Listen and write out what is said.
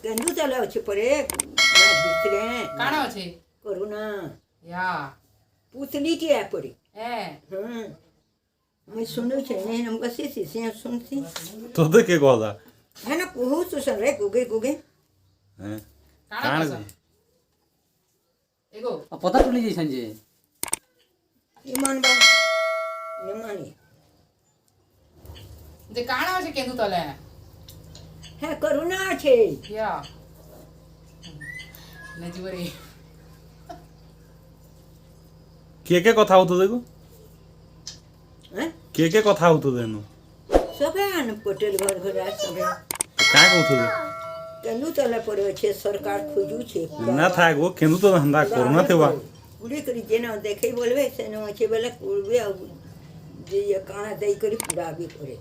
କେନ୍ଦୁ ତାହେଲେ ଅଛି ପରେ ମାଛ ଭିତରେ କାଣ ଅଛି କରୁନା ୟା ପୁତଲିଟିଏ ପରି ଏ ହଁ ମୁଇଁ ଶୁଣୁଛେ ନେଇ ବସିଛି ସିଏ ଶୁଣୁଛି ତୋତେ କିଏ କହଲା ହେ ନା କହୁଛୁ ସରେ ଗୁଗେ ଗୁଗେ ହେଁ କାଣ କାଣ କସ ଏଗୋ ପତା ଟୁଲି ଯାଇଛନ୍ ଯେ ଇମାନ ବା ନିମାନି ଯେ କାଣ ଅଛି କେନ୍ଦୁ ତଲେ ହେ କରୁନା ଅଛି ୟା ନେଯିବରେ କିଏ କଥା ହଉଥିବ ଦେଖୁ হ্যাঁ କିଏ କଥା ହଉଥିବ ଏନୁ সবে আন পটেল ঘর ঘর আস সবে କାଁ କହୁଥିବେ কেন্দু তলে পড়ে আছে সরকার খুঁজুছে না থাক ও কিন্তু তো হেନ୍ତା କରୁନଥିବା পুড়ি করে যেন দেখেই বলবে সেন আছে বেলে করবে আর যে কানা দেই করে পুড়াবি করে